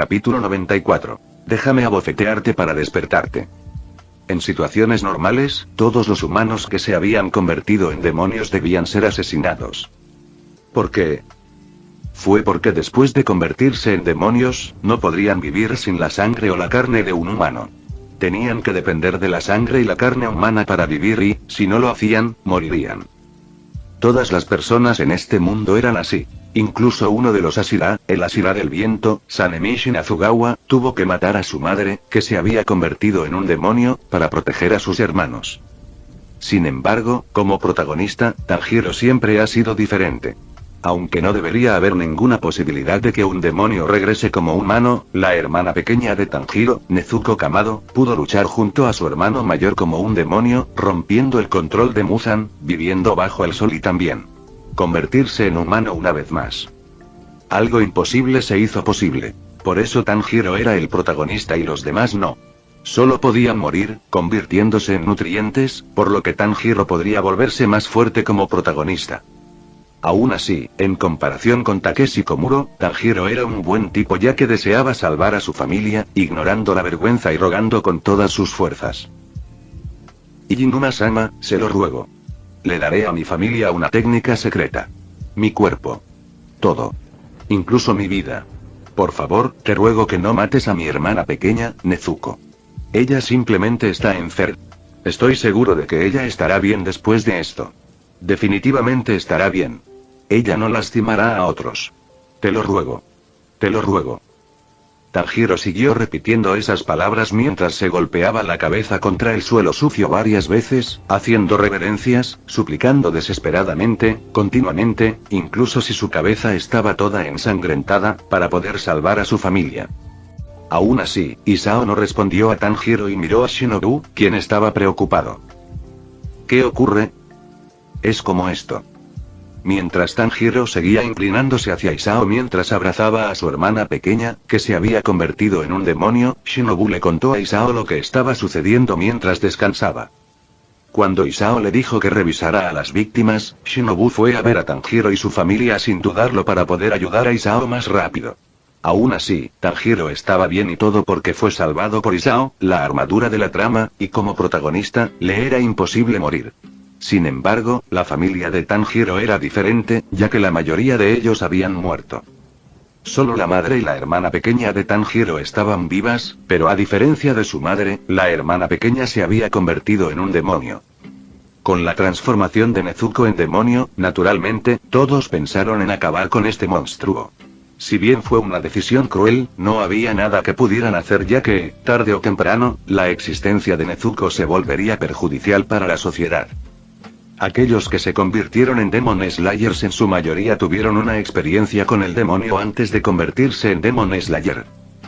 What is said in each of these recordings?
Capítulo 94. Déjame abofetearte para despertarte. En situaciones normales, todos los humanos que se habían convertido en demonios debían ser asesinados. ¿Por qué? Fue porque después de convertirse en demonios, no podrían vivir sin la sangre o la carne de un humano. Tenían que depender de la sangre y la carne humana para vivir y, si no lo hacían, morirían. Todas las personas en este mundo eran así. Incluso uno de los Ashira, el Ashira del viento, Sanemishin Azugawa, tuvo que matar a su madre, que se había convertido en un demonio, para proteger a sus hermanos. Sin embargo, como protagonista, Tanjiro siempre ha sido diferente. Aunque no debería haber ninguna posibilidad de que un demonio regrese como humano, la hermana pequeña de Tanjiro, Nezuko Kamado, pudo luchar junto a su hermano mayor como un demonio, rompiendo el control de Muzan, viviendo bajo el sol y también convertirse en humano una vez más. Algo imposible se hizo posible. Por eso Tanjiro era el protagonista y los demás no. Solo podían morir, convirtiéndose en nutrientes, por lo que Tanjiro podría volverse más fuerte como protagonista. Aún así, en comparación con Takeshi Komuro, Tanjiro era un buen tipo ya que deseaba salvar a su familia, ignorando la vergüenza y rogando con todas sus fuerzas. Inuma-sama, se lo ruego. Le daré a mi familia una técnica secreta. Mi cuerpo. Todo. Incluso mi vida. Por favor, te ruego que no mates a mi hermana pequeña, Nezuko. Ella simplemente está enferma. Estoy seguro de que ella estará bien después de esto. Definitivamente estará bien. Ella no lastimará a otros. Te lo ruego. Te lo ruego. Tanjiro siguió repitiendo esas palabras mientras se golpeaba la cabeza contra el suelo sucio varias veces, haciendo reverencias, suplicando desesperadamente, continuamente, incluso si su cabeza estaba toda ensangrentada, para poder salvar a su familia. Aún así, Isao no respondió a Tanjiro y miró a Shinobu, quien estaba preocupado. ¿Qué ocurre? Es como esto. Mientras Tanjiro seguía inclinándose hacia Isao mientras abrazaba a su hermana pequeña, que se había convertido en un demonio, Shinobu le contó a Isao lo que estaba sucediendo mientras descansaba. Cuando Isao le dijo que revisara a las víctimas, Shinobu fue a ver a Tanjiro y su familia sin dudarlo para poder ayudar a Isao más rápido. Aún así, Tanjiro estaba bien y todo porque fue salvado por Isao, la armadura de la trama, y como protagonista, le era imposible morir. Sin embargo, la familia de Tanjiro era diferente, ya que la mayoría de ellos habían muerto. Solo la madre y la hermana pequeña de Tanjiro estaban vivas, pero a diferencia de su madre, la hermana pequeña se había convertido en un demonio. Con la transformación de Nezuko en demonio, naturalmente, todos pensaron en acabar con este monstruo. Si bien fue una decisión cruel, no había nada que pudieran hacer ya que, tarde o temprano, la existencia de Nezuko se volvería perjudicial para la sociedad. Aquellos que se convirtieron en Demon Slayers en su mayoría tuvieron una experiencia con el demonio antes de convertirse en Demon Slayer.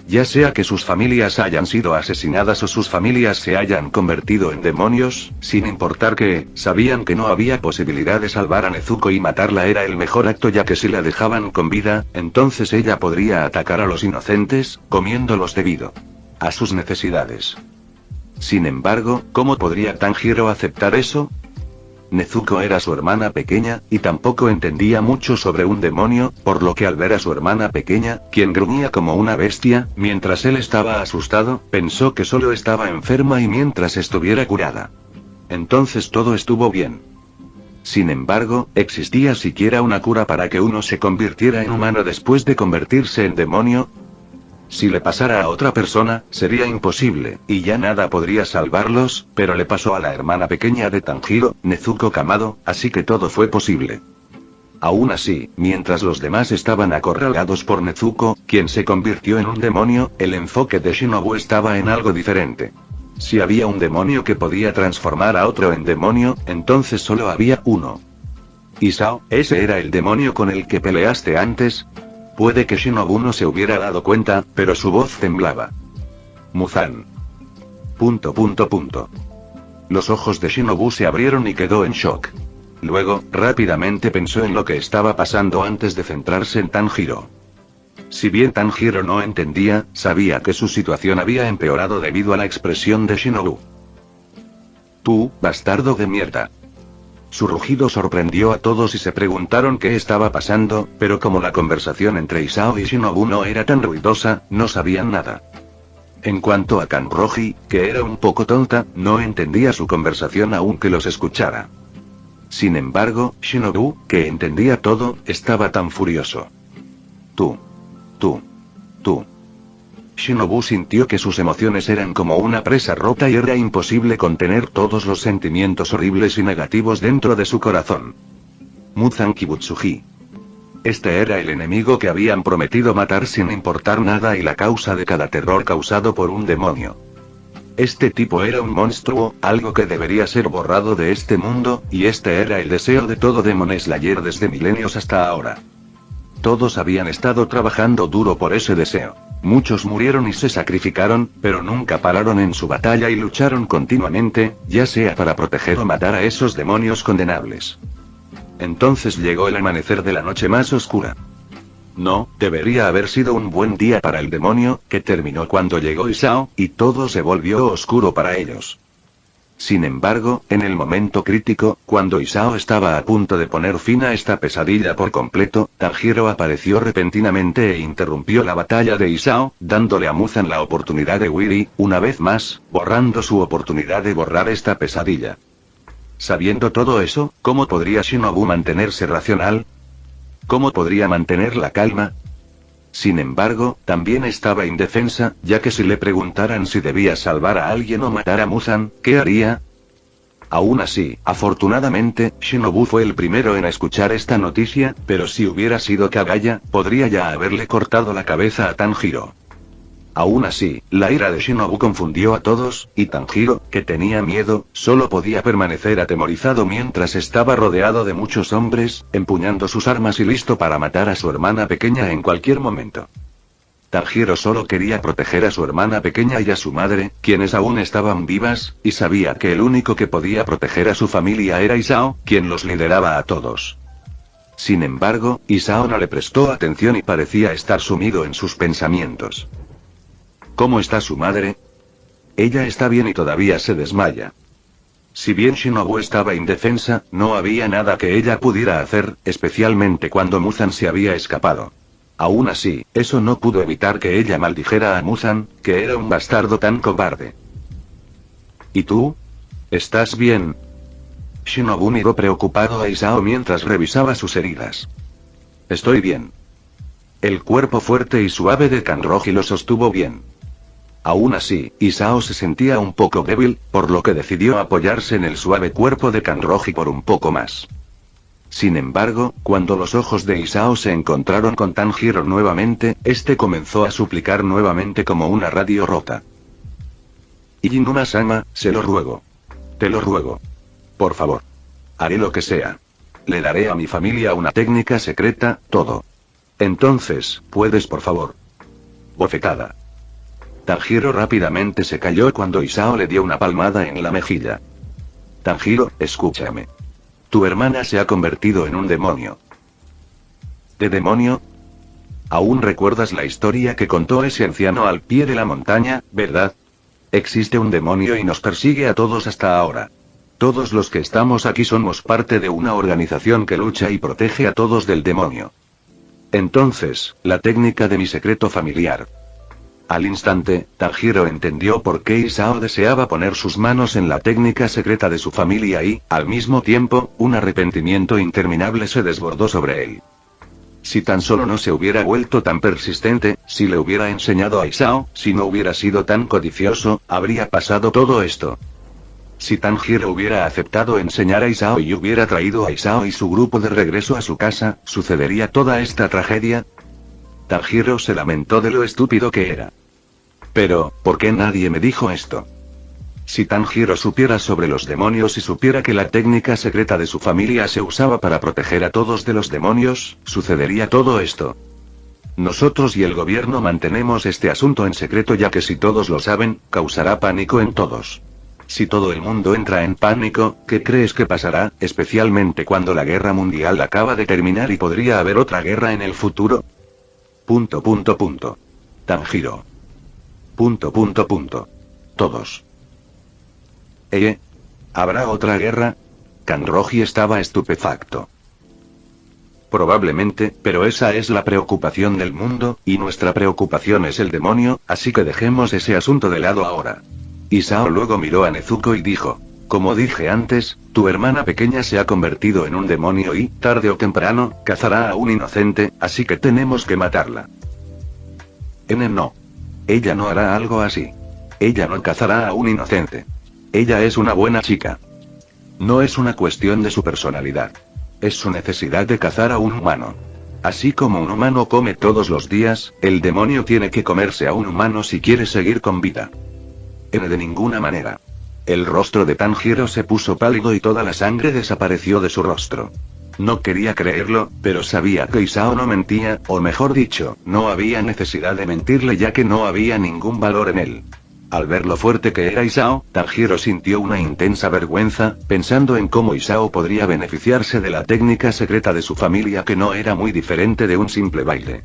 Ya sea que sus familias hayan sido asesinadas o sus familias se hayan convertido en demonios, sin importar que, sabían que no había posibilidad de salvar a Nezuko y matarla era el mejor acto ya que si la dejaban con vida, entonces ella podría atacar a los inocentes, comiéndolos debido a sus necesidades. Sin embargo, ¿cómo podría Tanjiro aceptar eso? Nezuko era su hermana pequeña, y tampoco entendía mucho sobre un demonio, por lo que al ver a su hermana pequeña, quien gruñía como una bestia, mientras él estaba asustado, pensó que solo estaba enferma y mientras estuviera curada. Entonces todo estuvo bien. Sin embargo, ¿existía siquiera una cura para que uno se convirtiera en humano después de convertirse en demonio? Si le pasara a otra persona, sería imposible, y ya nada podría salvarlos, pero le pasó a la hermana pequeña de Tanjiro, Nezuko Kamado, así que todo fue posible. Aún así, mientras los demás estaban acorralados por Nezuko, quien se convirtió en un demonio, el enfoque de Shinobu estaba en algo diferente. Si había un demonio que podía transformar a otro en demonio, entonces solo había uno. Isao, ¿ese era el demonio con el que peleaste antes? Puede que Shinobu no se hubiera dado cuenta, pero su voz temblaba. Muzan. Los ojos de Shinobu se abrieron y quedó en shock. Luego, rápidamente pensó en lo que estaba pasando antes de centrarse en Tanjiro. Si bien Tanjiro no entendía, sabía que su situación había empeorado debido a la expresión de Shinobu. Tú, bastardo de mierda. Su rugido sorprendió a todos y se preguntaron qué estaba pasando, pero como la conversación entre Isao y Shinobu no era tan ruidosa, no sabían nada. En cuanto a Kanroji, que era un poco tonta, no entendía su conversación aunque los escuchara. Sin embargo, Shinobu, que entendía todo, estaba tan furioso. Tú. Shinobu sintió que sus emociones eran como una presa rota y era imposible contener todos los sentimientos horribles y negativos dentro de su corazón. Muzan Kibutsuji. Este era el enemigo que habían prometido matar sin importar nada y la causa de cada terror causado por un demonio. Este tipo era un monstruo, algo que debería ser borrado de este mundo, y este era el deseo de todo Demon Slayer desde milenios hasta ahora. Todos habían estado trabajando duro por ese deseo. Muchos murieron y se sacrificaron, pero nunca pararon en su batalla y lucharon continuamente, ya sea para proteger o matar a esos demonios condenables. Entonces llegó el amanecer de la noche más oscura. No, debería haber sido un buen día para el demonio, que terminó cuando llegó Isao, y todo se volvió oscuro para ellos. Sin embargo, en el momento crítico, cuando Isao estaba a punto de poner fin a esta pesadilla por completo, Tanjiro apareció repentinamente e interrumpió la batalla de Isao, dándole a Muzan la oportunidad de huir y, una vez más, borrando su oportunidad de borrar esta pesadilla. Sabiendo todo eso, ¿cómo podría Shinobu mantenerse racional? ¿Cómo podría mantener la calma? Sin embargo, también estaba indefensa, ya que si le preguntaran si debía salvar a alguien o matar a Muzan, ¿qué haría? Aún así, afortunadamente, Shinobu fue el primero en escuchar esta noticia, pero si hubiera sido Kagaya, podría ya haberle cortado la cabeza a Tanjiro. Aún así, la ira de Shinobu confundió a todos, y Tanjiro, que tenía miedo, solo podía permanecer atemorizado mientras estaba rodeado de muchos hombres, empuñando sus armas y listo para matar a su hermana pequeña en cualquier momento. Tanjiro solo quería proteger a su hermana pequeña y a su madre, quienes aún estaban vivas, y sabía que el único que podía proteger a su familia era Isao, quien los lideraba a todos. Sin embargo, Isao no le prestó atención y parecía estar sumido en sus pensamientos. ¿Cómo está su madre? Ella está bien y todavía se desmaya. Si bien Shinobu estaba indefensa, no había nada que ella pudiera hacer, especialmente cuando Muzan se había escapado. Aún así, eso no pudo evitar que ella maldijera a Muzan, que era un bastardo tan cobarde. ¿Y tú? ¿Estás bien? Shinobu miró preocupado a Isao mientras revisaba sus heridas. Estoy bien. El cuerpo fuerte y suave de Kanroji lo sostuvo bien. Aún así, Isao se sentía un poco débil, por lo que decidió apoyarse en el suave cuerpo de Kanroji por un poco más. Sin embargo, cuando los ojos de Isao se encontraron con Tanjiro nuevamente, este comenzó a suplicar nuevamente como una radio rota. Inuma-sama, se lo ruego. Te lo ruego. Por favor. Haré lo que sea. Le daré a mi familia una técnica secreta, todo. Entonces, ¿puedes por favor? Bofetada. Tanjiro rápidamente se calló cuando Isao le dio una palmada en la mejilla. Tanjiro, escúchame. Tu hermana se ha convertido en un demonio. ¿De demonio? Aún recuerdas la historia que contó ese anciano al pie de la montaña, ¿verdad? Existe un demonio y nos persigue a todos hasta ahora. Todos los que estamos aquí somos parte de una organización que lucha y protege a todos del demonio. Entonces, la técnica de mi secreto familiar. Al instante, Tanjiro entendió por qué Isao deseaba poner sus manos en la técnica secreta de su familia y, al mismo tiempo, un arrepentimiento interminable se desbordó sobre él. Si tan solo no se hubiera vuelto tan persistente, si le hubiera enseñado a Isao, si no hubiera sido tan codicioso, habría pasado todo esto. Si Tanjiro hubiera aceptado enseñar a Isao y hubiera traído a Isao y su grupo de regreso a su casa, ¿sucedería toda esta tragedia? Tanjiro se lamentó de lo estúpido que era. Pero, ¿por qué nadie me dijo esto? Si Tanjiro supiera sobre los demonios y supiera que la técnica secreta de su familia se usaba para proteger a todos de los demonios, ¿sucedería todo esto? Nosotros y el gobierno mantenemos este asunto en secreto ya que si todos lo saben, causará pánico en todos. Si todo el mundo entra en pánico, ¿qué crees que pasará, especialmente cuando la guerra mundial acaba de terminar y podría haber otra guerra en el futuro? Tanjiro. Todos. ¿Habrá otra guerra? Kanroji estaba estupefacto. Probablemente, pero esa es la preocupación del mundo, y nuestra preocupación es el demonio, así que dejemos ese asunto de lado ahora. Isao luego miró a Nezuko y dijo: como dije antes, tu hermana pequeña se ha convertido en un demonio y, tarde o temprano, cazará a un inocente, así que tenemos que matarla. No. Ella no hará algo así. Ella no cazará a un inocente. Ella es una buena chica. No es una cuestión de su personalidad. Es su necesidad de cazar a un humano. Así como un humano come todos los días, el demonio tiene que comerse a un humano si quiere seguir con vida. De ninguna manera. El rostro de Tanjiro se puso pálido y toda la sangre desapareció de su rostro. No quería creerlo, pero sabía que Isao no mentía, o mejor dicho, no había necesidad de mentirle ya que no había ningún valor en él. Al ver lo fuerte que era Isao, Tanjiro sintió una intensa vergüenza, pensando en cómo Isao podría beneficiarse de la técnica secreta de su familia que no era muy diferente de un simple baile.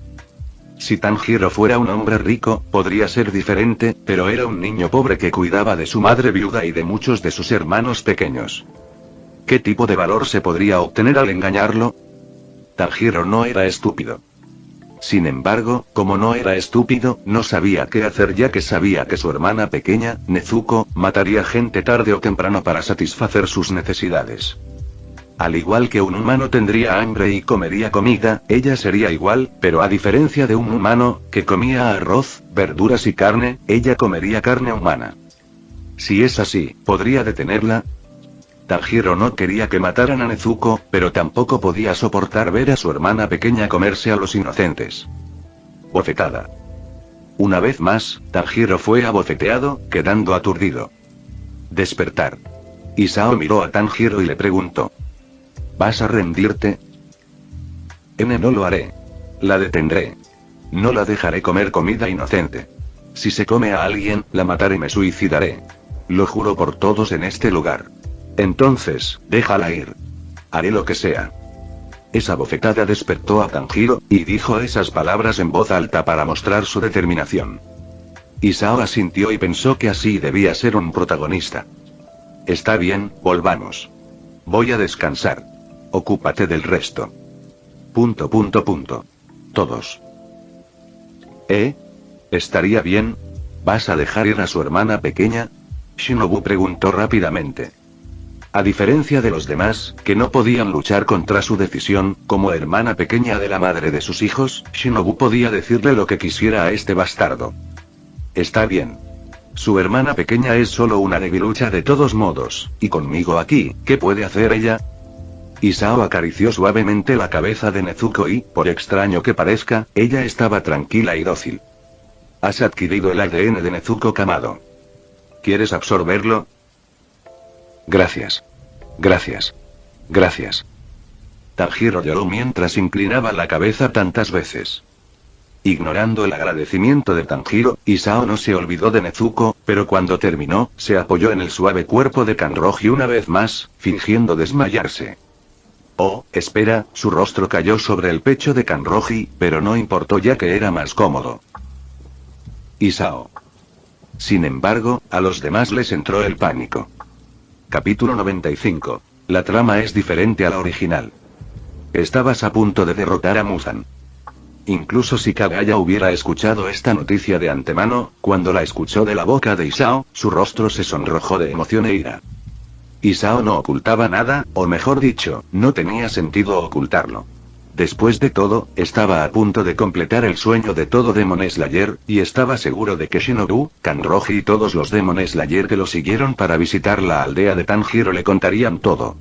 Si Tanjiro fuera un hombre rico, podría ser diferente, pero era un niño pobre que cuidaba de su madre viuda y de muchos de sus hermanos pequeños. ¿Qué tipo de valor se podría obtener al engañarlo? Tanjiro no era estúpido. Sin embargo, como no era estúpido, no sabía qué hacer ya que sabía que su hermana pequeña, Nezuko, mataría gente tarde o temprano para satisfacer sus necesidades. Al igual que un humano tendría hambre y comería comida, ella sería igual, pero a diferencia de un humano, que comía arroz, verduras y carne, ella comería carne humana. Si es así, ¿podría detenerla? Tanjiro no quería que mataran a Nezuko, pero tampoco podía soportar ver a su hermana pequeña comerse a los inocentes. Bofetada. Una vez más, Tanjiro fue abofeteado, quedando aturdido. Despertar. Isao miró a Tanjiro y le preguntó: ¿vas a rendirte? No lo haré. La detendré. No la dejaré comer comida inocente. Si se come a alguien, la mataré y me suicidaré. Lo juro por todos en este lugar. Entonces, déjala ir. Haré lo que sea. Esa bofetada despertó a Tanjiro, y dijo esas palabras en voz alta para mostrar su determinación. Isao asintió y pensó que así debía ser un protagonista. Está bien, volvamos. Voy a descansar. Ocúpate del resto. ... Todos. ¿Estaría bien? ¿Vas a dejar ir a su hermana pequeña? Shinobu preguntó rápidamente. A diferencia de los demás, que no podían luchar contra su decisión, como hermana pequeña de la madre de sus hijos, Shinobu podía decirle lo que quisiera a este bastardo. Está bien. Su hermana pequeña es solo una debilucha de todos modos, y conmigo aquí, ¿qué puede hacer ella? Isao acarició suavemente la cabeza de Nezuko y, por extraño que parezca, ella estaba tranquila y dócil. Has adquirido el ADN de Nezuko Kamado. ¿Quieres absorberlo? Gracias. Gracias. Gracias. Tanjiro lloró mientras inclinaba la cabeza tantas veces. Ignorando el agradecimiento de Tanjiro, Isao no se olvidó de Nezuko, pero cuando terminó, se apoyó en el suave cuerpo de Kanroji una vez más, fingiendo desmayarse. Oh, espera, su rostro cayó sobre el pecho de Kanroji, pero no importó ya que era más cómodo. Isao. Sin embargo, a los demás les entró el pánico. Capítulo 95. La trama es diferente a la original. Estabas a punto de derrotar a Muzan. Incluso si Kagaya hubiera escuchado esta noticia de antemano, cuando la escuchó de la boca de Isao, su rostro se sonrojó de emoción e ira. Isao no ocultaba nada, o mejor dicho, no tenía sentido ocultarlo. Después de todo, estaba a punto de completar el sueño de todo Demon Slayer, y estaba seguro de que Shinobu, Kanroji y todos los Demon Slayer que lo siguieron para visitar la aldea de Tanjiro le contarían todo.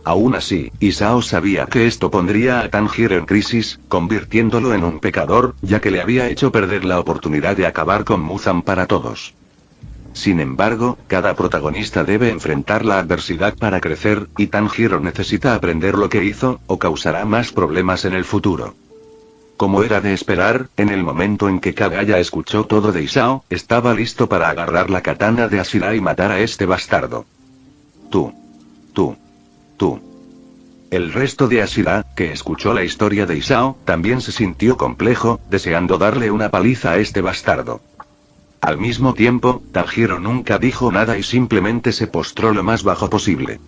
Aún así, Isao sabía que esto pondría a Tanjiro en crisis, convirtiéndolo en un pecador, ya que le había hecho perder la oportunidad de acabar con Muzan para todos. Sin embargo, cada protagonista debe enfrentar la adversidad para crecer, y Tanjiro necesita aprender lo que hizo, o causará más problemas en el futuro. Como era de esperar, en el momento en que Kagaya escuchó todo de Isao, estaba listo para agarrar la katana de Ashira y matar a este bastardo. Tú. El resto de Ashira, que escuchó la historia de Isao, también se sintió complejo, deseando darle una paliza a este bastardo. Al mismo tiempo, Tanjiro nunca dijo nada y simplemente se postró lo más bajo posible.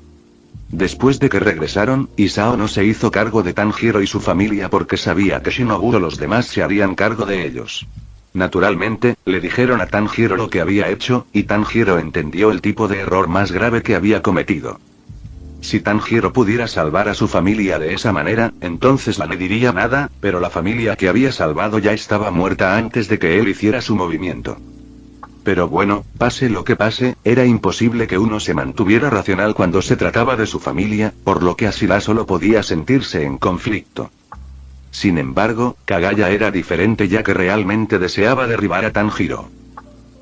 Después de que regresaron, Isao no se hizo cargo de Tanjiro y su familia porque sabía que Shinobu o los demás se harían cargo de ellos. Naturalmente, le dijeron a Tanjiro lo que había hecho, y Tanjiro entendió el tipo de error más grave que había cometido. Si Tanjiro pudiera salvar a su familia de esa manera, entonces no le diría nada, pero la familia que había salvado ya estaba muerta antes de que él hiciera su movimiento. Pero bueno, pase lo que pase, era imposible que uno se mantuviera racional cuando se trataba de su familia, por lo que Ashira solo podía sentirse en conflicto. Sin embargo, Kagaya era diferente ya que realmente deseaba derribar a Tanjiro.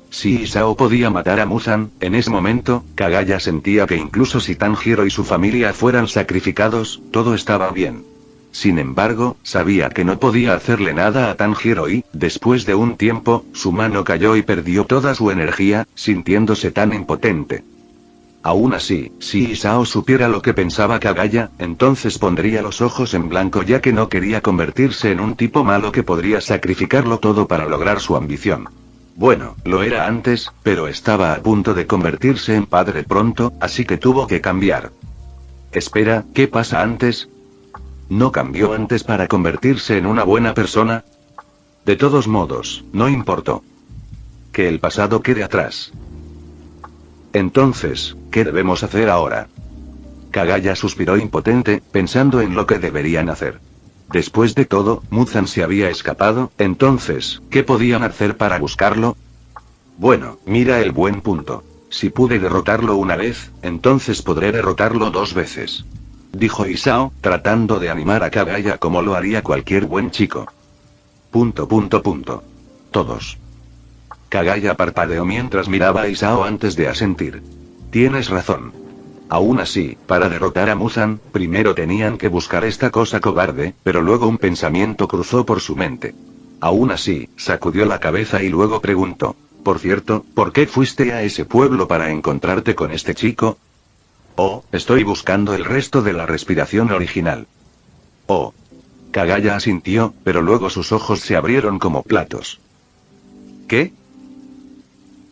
Si Isao podía matar a Muzan, en ese momento, Kagaya sentía que incluso si Tanjiro y su familia fueran sacrificados, todo estaba bien. Sin embargo, sabía que no podía hacerle nada a Tanjiro y, después de un tiempo, su mano cayó y perdió toda su energía, sintiéndose tan impotente. Aún así, si Isao supiera lo que pensaba Kagaya, entonces pondría los ojos en blanco ya que no quería convertirse en un tipo malo que podría sacrificarlo todo para lograr su ambición. Bueno, lo era antes, pero estaba a punto de convertirse en padre pronto, así que tuvo que cambiar. Espera, ¿qué pasa antes? ¿No cambió antes para convertirse en una buena persona? De todos modos, no importó. Que el pasado quede atrás. Entonces, ¿qué debemos hacer ahora? Kagaya suspiró impotente, pensando en lo que deberían hacer. Después de todo, Muzan se había escapado, entonces, ¿qué podían hacer para buscarlo? Bueno, mira el buen punto. Si pude derrotarlo una vez, entonces podré derrotarlo 2 veces. Dijo Isao, tratando de animar a Kagaya como lo haría cualquier buen chico. ... Todos. Kagaya parpadeó mientras miraba a Isao antes de asentir. Tienes razón. Aún así, para derrotar a Muzan, primero tenían que buscar esta cosa cobarde, pero luego un pensamiento cruzó por su mente. Aún así, sacudió la cabeza y luego preguntó: por cierto, ¿por qué fuiste a ese pueblo para encontrarte con este chico? Oh, estoy buscando el resto de la respiración original. Oh. Kagaya asintió, pero luego sus ojos se abrieron como platos. ¿Qué?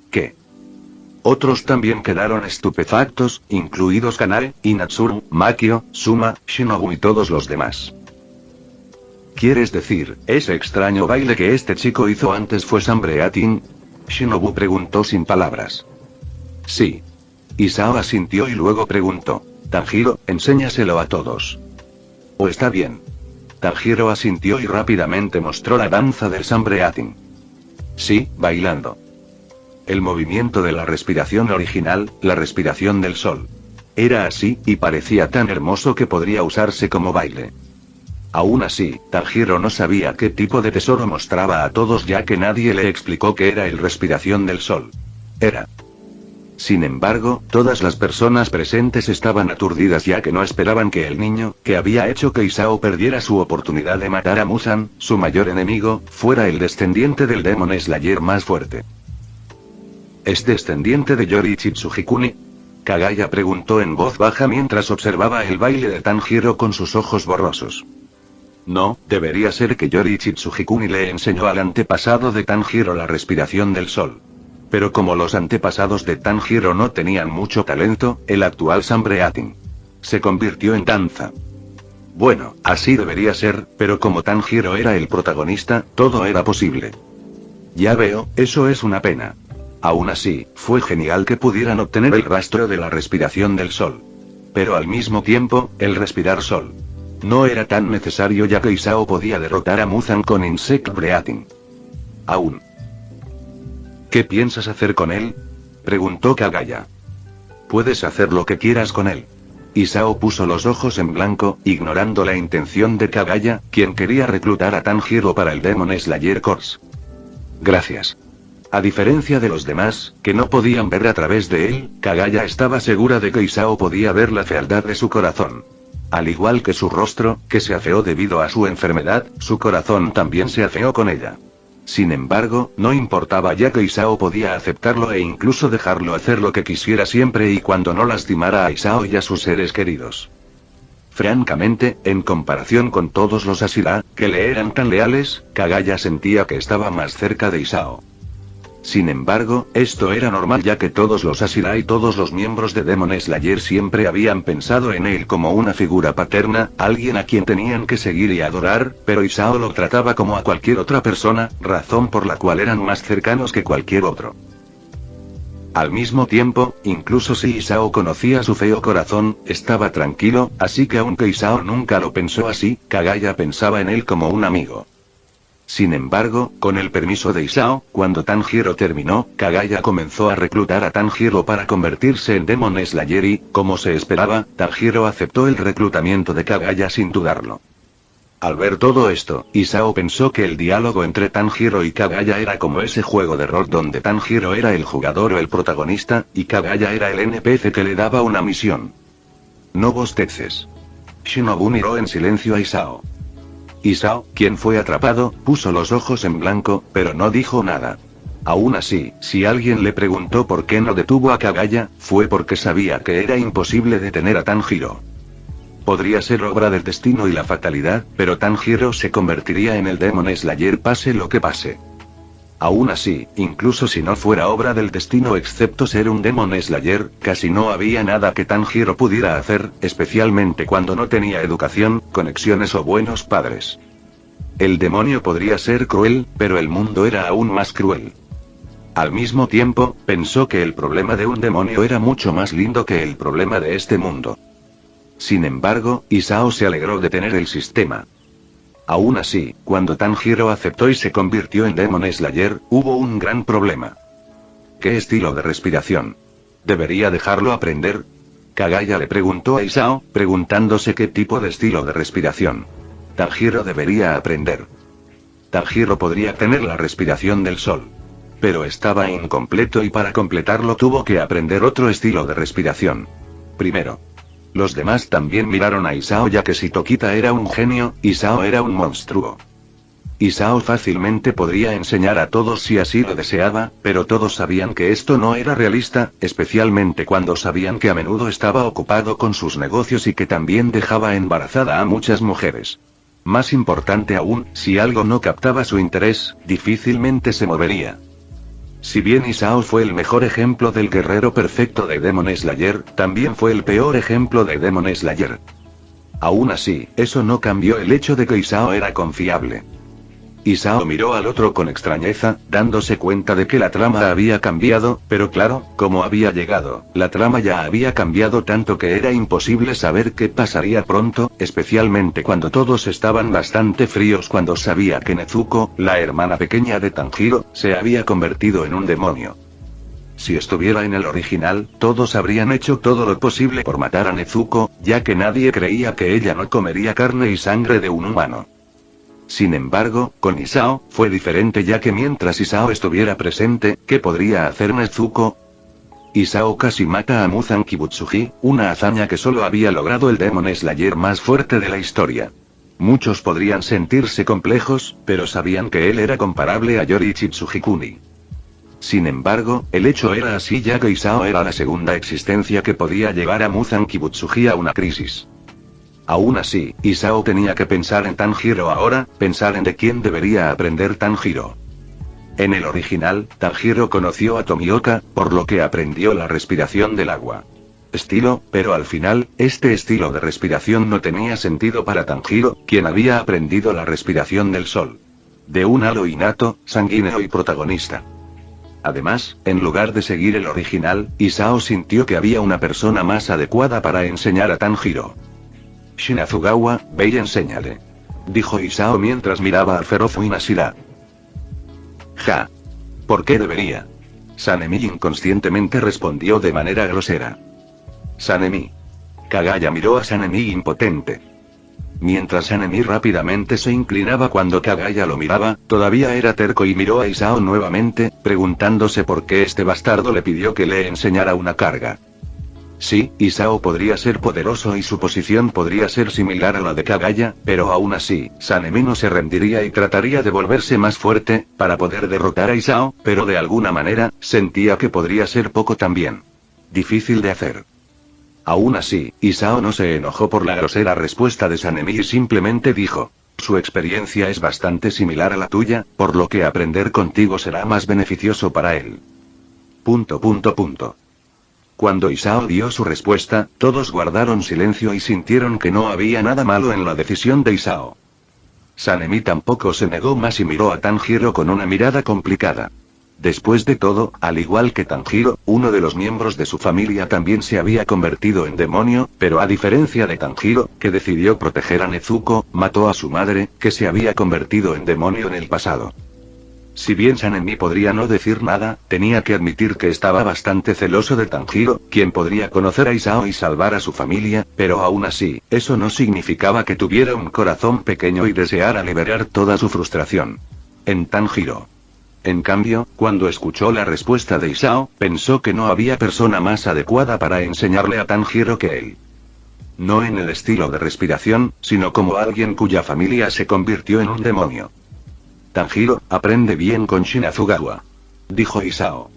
¿Qué? Otros también quedaron estupefactos, incluidos Kanae, Inatsuru, Makio, Suma, Shinobu y todos los demás. ¿Quieres decir, ese extraño baile que este chico hizo antes fue Sambreatin? Shinobu preguntó sin palabras. Sí. Isao asintió y luego preguntó: Tanjiro, enséñaselo a todos. Oh, está bien. Tanjiro asintió y rápidamente mostró la danza del Sambreatin. Sí, bailando. El movimiento de la respiración original, la respiración del sol. Era así, y parecía tan hermoso que podría usarse como baile. Aún así, Tanjiro no sabía qué tipo de tesoro mostraba a todos ya que nadie le explicó qué era el respiración del sol. Era. Sin embargo, todas las personas presentes estaban aturdidas ya que no esperaban que el niño, que había hecho que Isao perdiera su oportunidad de matar a Muzan, su mayor enemigo, fuera el descendiente del Demon Slayer más fuerte. ¿Es descendiente de Yoriichi Tsujikuni? Kagaya preguntó en voz baja mientras observaba el baile de Tanjiro con sus ojos borrosos. No, debería ser que Yoriichi Tsujikuni le enseñó al antepasado de Tanjiro la respiración del sol. Pero como los antepasados de Tanjiro no tenían mucho talento, el actual Sambreatin se convirtió en danza. Bueno, así debería ser, pero como Tanjiro era el protagonista, todo era posible. Ya veo, eso es una pena. Aún así, fue genial que pudieran obtener el rastro de la respiración del sol. Pero al mismo tiempo, el respirar sol no era tan necesario ya que Isao podía derrotar a Muzan con Insect Breathing. Aún. ¿Qué piensas hacer con él? Preguntó Kagaya. Puedes hacer lo que quieras con él. Isao puso los ojos en blanco, ignorando la intención de Kagaya, quien quería reclutar a Tanjiro para el Demon Slayer Corps. Gracias. A diferencia de los demás, que no podían ver a través de él, Kagaya estaba segura de que Isao podía ver la fealdad de su corazón. Al igual que su rostro, que se afeó debido a su enfermedad, su corazón también se afeó con ella. Sin embargo, no importaba ya que Isao podía aceptarlo e incluso dejarlo hacer lo que quisiera siempre y cuando no lastimara a Isao y a sus seres queridos. Francamente, en comparación con todos los Ashira, que le eran tan leales, Kagaya sentía que estaba más cerca de Isao. Sin embargo, esto era normal ya que todos los Asira y todos los miembros de Demon Slayer siempre habían pensado en él como una figura paterna, alguien a quien tenían que seguir y adorar, pero Isao lo trataba como a cualquier otra persona, razón por la cual eran más cercanos que cualquier otro. Al mismo tiempo, incluso si Isao conocía su feo corazón, estaba tranquilo, así que aunque Isao nunca lo pensó así, Kagaya pensaba en él como un amigo. Sin embargo, con el permiso de Isao, cuando Tanjiro terminó, Kagaya comenzó a reclutar a Tanjiro para convertirse en Demon Slayer y, como se esperaba, Tanjiro aceptó el reclutamiento de Kagaya sin dudarlo. Al ver todo esto, Isao pensó que el diálogo entre Tanjiro y Kagaya era como ese juego de rol donde Tanjiro era el jugador o el protagonista, y Kagaya era el NPC que le daba una misión. No bosteces. Shinobu miró en silencio a Isao. Isao, quien fue atrapado, puso los ojos en blanco, pero no dijo nada. Aún así, si alguien le preguntó por qué no detuvo a Kagaya, fue porque sabía que era imposible detener a Tanjiro. Podría ser obra del destino y la fatalidad, pero Tanjiro se convertiría en el Demon Slayer pase lo que pase. Aún así, incluso si no fuera obra del destino excepto ser un Demon Slayer, casi no había nada que Tanjiro pudiera hacer, especialmente cuando no tenía educación, conexiones o buenos padres. El demonio podría ser cruel, pero el mundo era aún más cruel. Al mismo tiempo, pensó que el problema de un demonio era mucho más lindo que el problema de este mundo. Sin embargo, Isao se alegró de tener el sistema. Aún así, cuando Tanjiro aceptó y se convirtió en Demon Slayer, hubo un gran problema. ¿Qué estilo de respiración? ¿Debería dejarlo aprender? Kagaya le preguntó a Isao, preguntándose qué tipo de estilo de respiración Tanjiro debería aprender. Tanjiro podría tener la respiración del sol. Pero estaba incompleto y para completarlo tuvo que aprender otro estilo de respiración. Primero. Los demás también miraron a Isao ya que si Tokita era un genio, Isao era un monstruo. Isao fácilmente podría enseñar a todos si así lo deseaba, pero todos sabían que esto no era realista, especialmente cuando sabían que a menudo estaba ocupado con sus negocios y que también dejaba embarazada a muchas mujeres. Más importante aún, si algo no captaba su interés, difícilmente se movería. Si bien Isao fue el mejor ejemplo del guerrero perfecto de Demon Slayer, también fue el peor ejemplo de Demon Slayer. Aún así, eso no cambió el hecho de que Isao era confiable. Isao miró al otro con extrañeza, dándose cuenta de que la trama había cambiado, pero claro, como había llegado, la trama ya había cambiado tanto que era imposible saber qué pasaría pronto, especialmente cuando todos estaban bastante fríos cuando sabía que Nezuko, la hermana pequeña de Tanjiro, se había convertido en un demonio. Si estuviera en el original, todos habrían hecho todo lo posible por matar a Nezuko, ya que nadie creía que ella no comería carne y sangre de un humano. Sin embargo, con Isao, fue diferente ya que mientras Isao estuviera presente, ¿qué podría hacer Nezuko? Isao casi mata a Muzan Kibutsuji, una hazaña que solo había logrado el Demon Slayer más fuerte de la historia. Muchos podrían sentirse complejos, pero sabían que él era comparable a Yoriichi Tsujikuni. Sin embargo, el hecho era así ya que Isao era la segunda existencia que podía llevar a Muzan Kibutsuji a una crisis. Aún así, Isao tenía que pensar en Tanjiro ahora, pensar en de quién debería aprender Tanjiro. En el original, Tanjiro conoció a Tomioka, por lo que aprendió la respiración del agua. Estilo, pero al final, este estilo de respiración no tenía sentido para Tanjiro, quien había aprendido la respiración del sol. De un halo innato, sanguíneo y protagonista. Además, en lugar de seguir el original, Isao sintió que había una persona más adecuada para enseñar a Tanjiro. Shinazugawa, ve y enséñale. Dijo Isao mientras miraba al feroz Inashira. Ja. ¿Por qué debería? Sanemi inconscientemente respondió de manera grosera. Sanemi. Kagaya miró a Sanemi impotente. Mientras Sanemi rápidamente se inclinaba cuando Kagaya lo miraba, todavía era terco y miró a Isao nuevamente, preguntándose por qué este bastardo le pidió que le enseñara una carga. Sí, Isao podría ser poderoso y su posición podría ser similar a la de Kagaya, pero aún así, Sanemi no se rendiría y trataría de volverse más fuerte, para poder derrotar a Isao, pero de alguna manera, sentía que podría ser poco también. Difícil de hacer. Aún así, Isao no se enojó por la grosera respuesta de Sanemi y simplemente dijo: Su experiencia es bastante similar a la tuya, por lo que aprender contigo será más beneficioso para él. ... Cuando Isao dio su respuesta, todos guardaron silencio y sintieron que no había nada malo en la decisión de Isao. Sanemi tampoco se negó más y miró a Tanjiro con una mirada complicada. Después de todo, al igual que Tanjiro, uno de los miembros de su familia también se había convertido en demonio, pero a diferencia de Tanjiro, que decidió proteger a Nezuko, mató a su madre, que se había convertido en demonio en el pasado. Si bien Sanemi podría no decir nada, tenía que admitir que estaba bastante celoso de Tanjiro, quien podría conocer a Isao y salvar a su familia, pero aún así, eso no significaba que tuviera un corazón pequeño y deseara liberar toda su frustración en Tanjiro. En cambio, cuando escuchó la respuesta de Isao, pensó que no había persona más adecuada para enseñarle a Tanjiro que él. No en el estilo de respiración, sino como alguien cuya familia se convirtió en un demonio. Tanjiro, aprende bien con Shinazugawa, dijo Isao.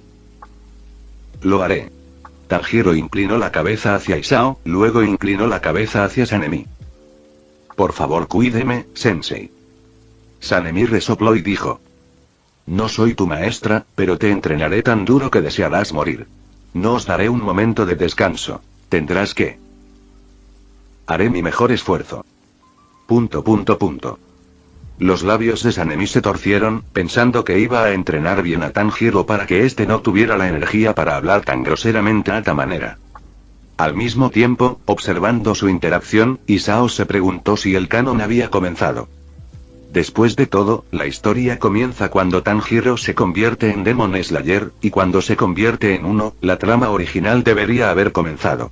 Lo haré. Tanjiro inclinó la cabeza hacia Isao, luego inclinó la cabeza hacia Sanemi. Por favor, cuídeme, sensei. Sanemi resopló y dijo. No soy tu maestra, pero te entrenaré tan duro que desearás morir. No os daré un momento de descanso. Tendrás que... Haré mi mejor esfuerzo. ... Los labios de Sanemi se torcieron, pensando que iba a entrenar bien a Tanjiro para que éste no tuviera la energía para hablar tan groseramente a esta manera. Al mismo tiempo, observando su interacción, Isao se preguntó si el canon había comenzado. Después de todo, la historia comienza cuando Tanjiro se convierte en Demon Slayer, y cuando se convierte en uno, la trama original debería haber comenzado.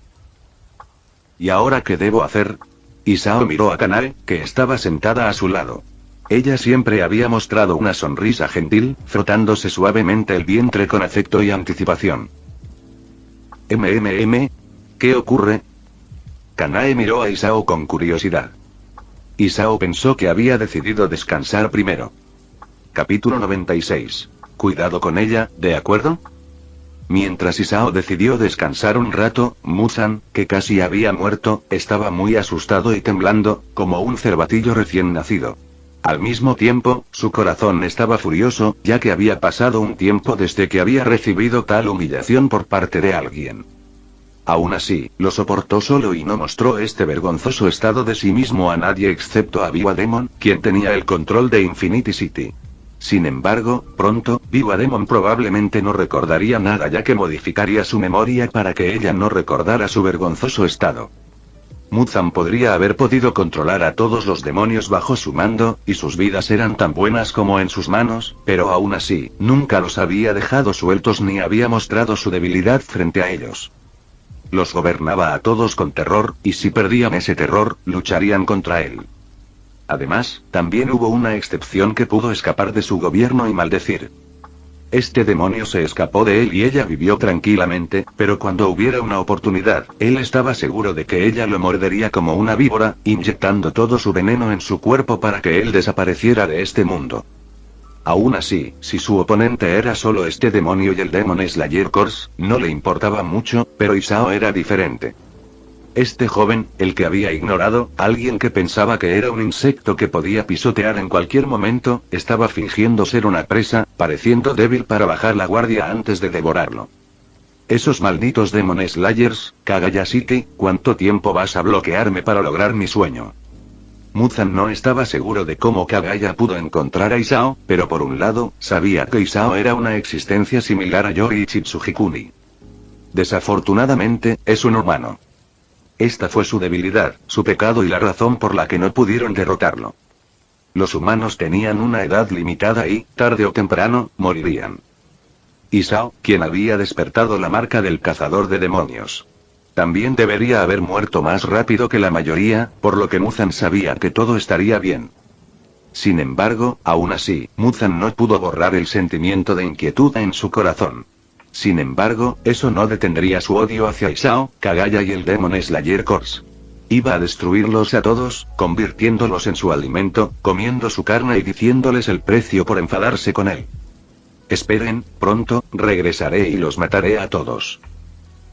¿Y ahora qué debo hacer? Isao miró a Kanae, que estaba sentada a su lado. Ella siempre había mostrado una sonrisa gentil, frotándose suavemente el vientre con afecto y anticipación. ¿Qué ocurre? Kanae miró a Isao con curiosidad. Isao pensó que había decidido descansar primero. Capítulo 96. Cuidado con ella, ¿de acuerdo? Mientras Isao decidió descansar un rato, Muzan, que casi había muerto, estaba muy asustado y temblando, como un cervatillo recién nacido. Al mismo tiempo, su corazón estaba furioso, ya que había pasado un tiempo desde que había recibido tal humillación por parte de alguien. Aún así, lo soportó solo y no mostró este vergonzoso estado de sí mismo a nadie excepto a Biwa Demon, quien tenía el control de Infinity City. Sin embargo, pronto, Biwa Demon probablemente no recordaría nada ya que modificaría su memoria para que ella no recordara su vergonzoso estado. Muzan podría haber podido controlar a todos los demonios bajo su mando, y sus vidas eran tan buenas como en sus manos, pero aún así, nunca los había dejado sueltos ni había mostrado su debilidad frente a ellos. Los gobernaba a todos con terror, y si perdían ese terror, lucharían contra él. Además, también hubo una excepción que pudo escapar de su gobierno y maldecir. Este demonio se escapó de él y ella vivió tranquilamente, pero cuando hubiera una oportunidad, él estaba seguro de que ella lo mordería como una víbora, inyectando todo su veneno en su cuerpo para que él desapareciera de este mundo. Aún así, si su oponente era solo este demonio y el Demon Slayer Corps, no le importaba mucho, pero Isao era diferente. Este joven, el que había ignorado, alguien que pensaba que era un insecto que podía pisotear en cualquier momento, estaba fingiendo ser una presa, pareciendo débil para bajar la guardia antes de devorarlo. Esos malditos Demon Slayers, Kagaya City, ¿cuánto tiempo vas a bloquearme para lograr mi sueño? Muzan no estaba seguro de cómo Kagaya pudo encontrar a Isao, pero por un lado, sabía que Isao era una existencia similar a Yori y Chitsugikuni. Desafortunadamente, es un humano. Esta fue su debilidad, su pecado y la razón por la que no pudieron derrotarlo. Los humanos tenían una edad limitada y, tarde o temprano, morirían. Isao, quien había despertado la marca del cazador de demonios. También debería haber muerto más rápido que la mayoría, por lo que Muzan sabía que todo estaría bien. Sin embargo, aún así, Muzan no pudo borrar el sentimiento de inquietud en su corazón. Sin embargo, eso no detendría su odio hacia Isao, Kagaya y el Demon Slayer Corps. Iba a destruirlos a todos, convirtiéndolos en su alimento, comiendo su carne y diciéndoles el precio por enfadarse con él. Esperen, pronto, regresaré y los mataré a todos.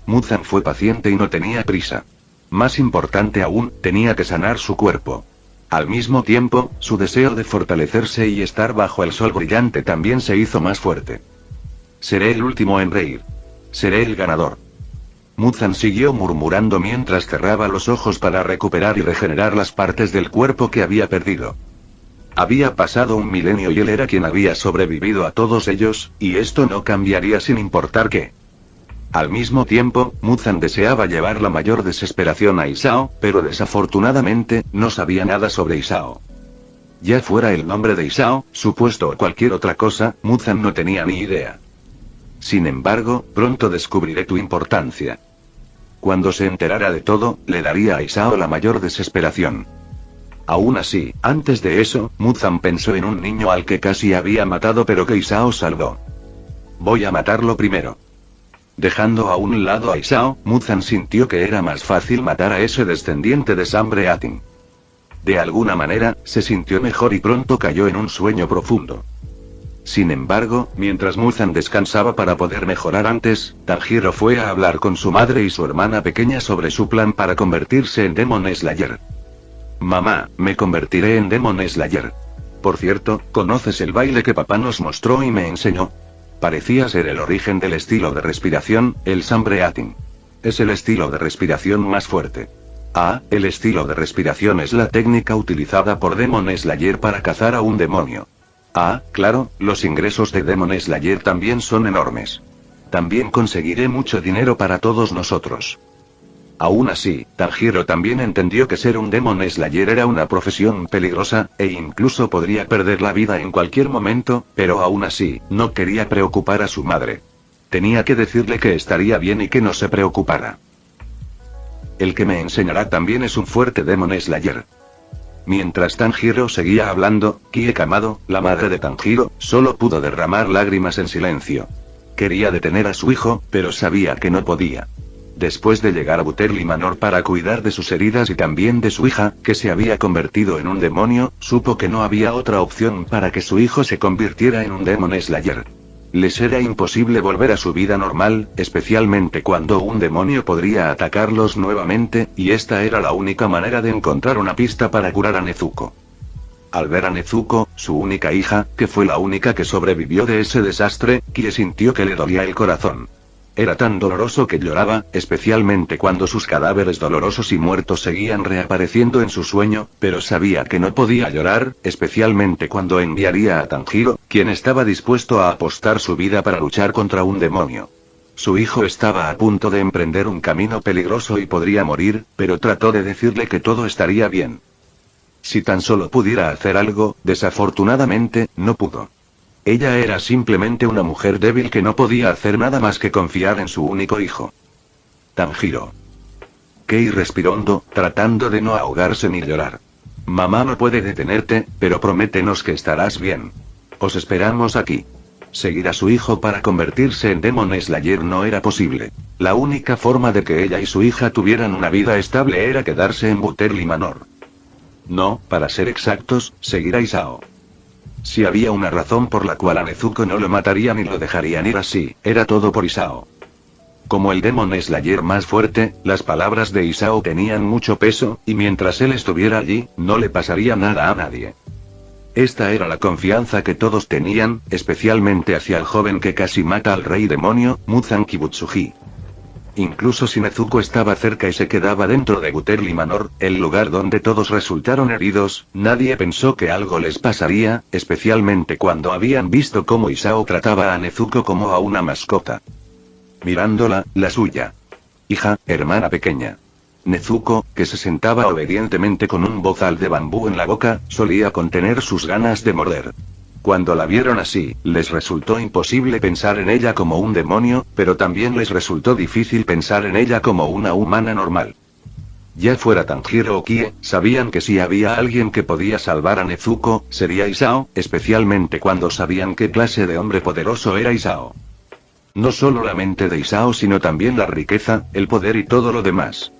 Muzan fue paciente y no tenía prisa. Más importante aún, tenía que sanar su cuerpo. Al mismo tiempo, su deseo de fortalecerse y estar bajo el sol brillante también se hizo más fuerte. Seré el último en reír. Seré el ganador. Muzan siguió murmurando mientras cerraba los ojos para recuperar y regenerar las partes del cuerpo que había perdido. Había pasado un milenio y él era quien había sobrevivido a todos ellos, y esto no cambiaría sin importar qué. Al mismo tiempo, Muzan deseaba llevar la mayor desesperación a Isao, pero desafortunadamente, no sabía nada sobre Isao. Ya fuera el nombre de Isao, su puesto o cualquier otra cosa, Muzan no tenía ni idea. Sin embargo, pronto descubriré tu importancia. Cuando se enterara de todo, le daría a Isao la mayor desesperación. Aún así, antes de eso, Muzan pensó en un niño al que casi había matado pero que Isao salvó. Voy a matarlo primero. Dejando a un lado a Isao, Muzan sintió que era más fácil matar a ese descendiente de Sambre Atin. De alguna manera, se sintió mejor y pronto cayó en un sueño profundo. Sin embargo, mientras Muzan descansaba para poder mejorar antes, Tanjiro fue a hablar con su madre y su hermana pequeña sobre su plan para convertirse en Demon Slayer. Mamá, me convertiré en Demon Slayer. Por cierto, ¿conoces el baile que papá nos mostró y me enseñó? Parecía ser el origen del estilo de respiración, el Sambre Atin. Es el estilo de respiración más fuerte. Ah, el estilo de respiración es la técnica utilizada por Demon Slayer para cazar a un demonio. Ah, claro, los ingresos de Demon Slayer también son enormes. También conseguiré mucho dinero para todos nosotros. Aún así, Tanjiro también entendió que ser un Demon Slayer era una profesión peligrosa, e incluso podría perder la vida en cualquier momento, pero aún así, no quería preocupar a su madre. Tenía que decirle que estaría bien y que no se preocupara. El que me enseñará también es un fuerte Demon Slayer. Mientras Tanjiro seguía hablando, Kie Kamado, la madre de Tanjiro, solo pudo derramar lágrimas en silencio. Quería detener a su hijo, pero sabía que no podía. Después de llegar a Butterly Manor para cuidar de sus heridas y también de su hija, que se había convertido en un demonio, supo que no había otra opción para que su hijo se convirtiera en un Demon Slayer. Les era imposible volver a su vida normal, especialmente cuando un demonio podría atacarlos nuevamente, y esta era la única manera de encontrar una pista para curar a Nezuko. Al ver a Nezuko, su única hija, que fue la única que sobrevivió de ese desastre, Kie sintió que le dolía el corazón. Era tan doloroso que lloraba, especialmente cuando sus cadáveres dolorosos y muertos seguían reapareciendo en su sueño, pero sabía que no podía llorar, especialmente cuando enviaría a Tanjiro, quien estaba dispuesto a apostar su vida para luchar contra un demonio. Su hijo estaba a punto de emprender un camino peligroso y podría morir, pero trató de decirle que todo estaría bien. Si tan solo pudiera hacer algo, desafortunadamente, no pudo. Ella era simplemente una mujer débil que no podía hacer nada más que confiar en su único hijo. Tanjiro. Kei respiró hondo, tratando de no ahogarse ni llorar. Mamá no puede detenerte, pero prométenos que estarás bien. Os esperamos aquí. Seguir a su hijo para convertirse en Demon Slayer no era posible. La única forma de que ella y su hija tuvieran una vida estable era quedarse en Butterly Manor. No, para ser exactos, seguir a Isao. Si había una razón por la cual a Nezuko no lo matarían y lo dejarían ir así, era todo por Isao. Como el Demon Slayer más fuerte, las palabras de Isao tenían mucho peso, y mientras él estuviera allí, no le pasaría nada a nadie. Esta era la confianza que todos tenían, especialmente hacia el joven que casi mata al rey demonio, Muzan Kibutsuji. Incluso si Nezuko estaba cerca y se quedaba dentro de Butterly Manor, el lugar donde todos resultaron heridos, nadie pensó que algo les pasaría, especialmente cuando habían visto cómo Isao trataba a Nezuko como a una mascota. Mirándola, la suya. Hija, hermana pequeña. Nezuko, que se sentaba obedientemente con un bozal de bambú en la boca, solía contener sus ganas de morder. Cuando la vieron así, les resultó imposible pensar en ella como un demonio, pero también les resultó difícil pensar en ella como una humana normal. Ya fuera Tanjiro o Kie, sabían que si había alguien que podía salvar a Nezuko, sería Isao, especialmente cuando sabían qué clase de hombre poderoso era Isao. No solo la mente de Isao sino también la riqueza, el poder y todo lo demás.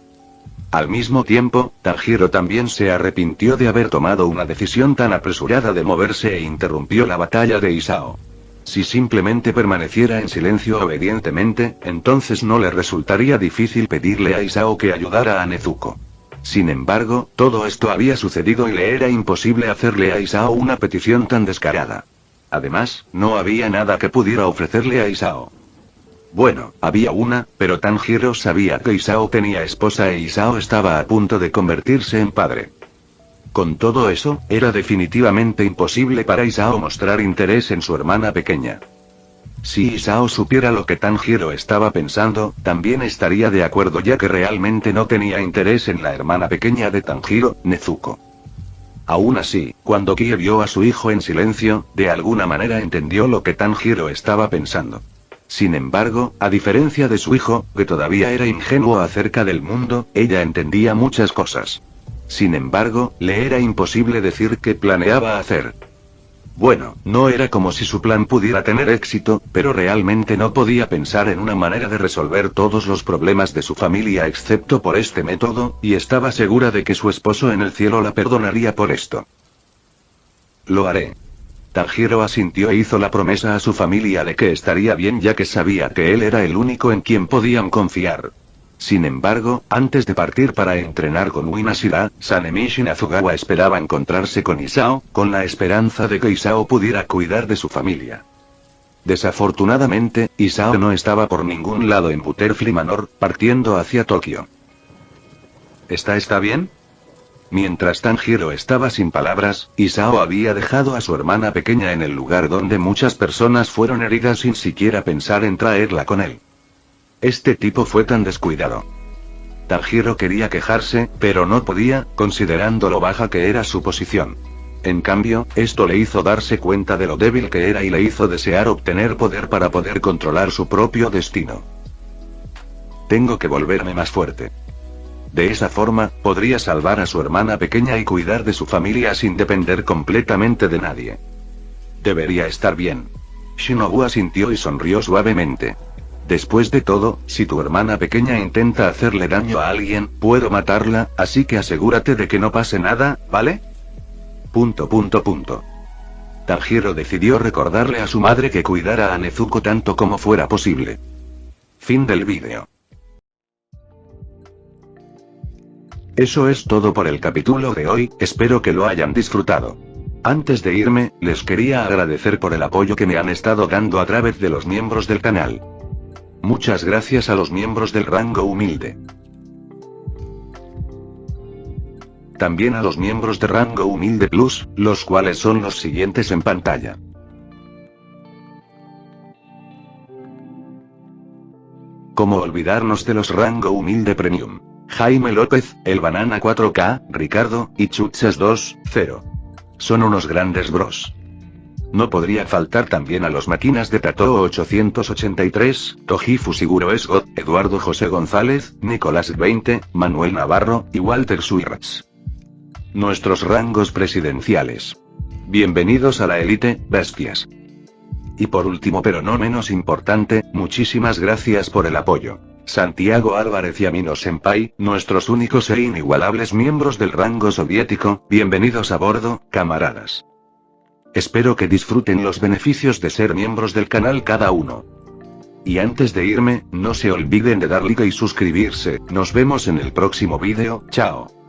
Al mismo tiempo, Tanjiro también se arrepintió de haber tomado una decisión tan apresurada de moverse e interrumpió la batalla de Isao. Si simplemente permaneciera en silencio obedientemente, entonces no le resultaría difícil pedirle a Isao que ayudara a Nezuko. Sin embargo, todo esto había sucedido y le era imposible hacerle a Isao una petición tan descarada. Además, no había nada que pudiera ofrecerle a Isao. Bueno, había una, pero Tanjiro sabía que Isao tenía esposa e Isao estaba a punto de convertirse en padre. Con todo eso, era definitivamente imposible para Isao mostrar interés en su hermana pequeña. Si Isao supiera lo que Tanjiro estaba pensando, también estaría de acuerdo ya que realmente no tenía interés en la hermana pequeña de Tanjiro, Nezuko. Aún así, cuando Kie vio a su hijo en silencio, de alguna manera entendió lo que Tanjiro estaba pensando. Sin embargo, a diferencia de su hijo, que todavía era ingenuo acerca del mundo, ella entendía muchas cosas. Sin embargo, le era imposible decir qué planeaba hacer. Bueno, no era como si su plan pudiera tener éxito, pero realmente no podía pensar en una manera de resolver todos los problemas de su familia excepto por este método, y estaba segura de que su esposo en el cielo la perdonaría por esto. Lo haré. Tanjiro asintió e hizo la promesa a su familia de que estaría bien ya que sabía que él era el único en quien podían confiar. Sin embargo, antes de partir para entrenar con Winashira, Sanemichi y Nazugawa esperaba encontrarse con Isao, con la esperanza de que Isao pudiera cuidar de su familia. Desafortunadamente, Isao no estaba por ningún lado en Butterfly Manor, partiendo hacia Tokio. ¿Está bien? Mientras Tanjiro estaba sin palabras, Isao había dejado a su hermana pequeña en el lugar donde muchas personas fueron heridas sin siquiera pensar en traerla con él. Este tipo fue tan descuidado. Tanjiro quería quejarse, pero no podía, considerando lo baja que era su posición. En cambio, esto le hizo darse cuenta de lo débil que era y le hizo desear obtener poder para poder controlar su propio destino. Tengo que volverme más fuerte. De esa forma, podría salvar a su hermana pequeña y cuidar de su familia sin depender completamente de nadie. Debería estar bien. Shinobu asintió y sonrió suavemente. Después de todo, si tu hermana pequeña intenta hacerle daño a alguien, puedo matarla, así que asegúrate de que no pase nada, ¿vale? ... Tanjiro decidió recordarle a su madre que cuidara a Nezuko tanto como fuera posible. Fin del vídeo. Eso es todo por el capítulo de hoy, espero que lo hayan disfrutado. Antes de irme, les quería agradecer por el apoyo que me han estado dando a través de los miembros del canal. Muchas gracias a los miembros del rango humilde. También a los miembros de rango humilde plus, los cuales son los siguientes en pantalla. ¿Cómo olvidarnos de los rango humilde premium? Jaime López, El Banana 4K, Ricardo, y Chuchas 2.0. Son unos grandes bros. No podría faltar también a los máquinas de Tatoo 883, Toji Fusiguro Esgot, Eduardo José González, Nicolás 20, Manuel Navarro, y Walter Suirats. Nuestros rangos presidenciales. Bienvenidos a la élite, bestias. Y por último pero no menos importante, muchísimas gracias por el apoyo. Santiago Álvarez y Amino Senpai, nuestros únicos e inigualables miembros del rango soviético, bienvenidos a bordo, camaradas. Espero que disfruten los beneficios de ser miembros del canal cada uno. Y antes de irme, no se olviden de dar like y suscribirse, nos vemos en el próximo vídeo, chao.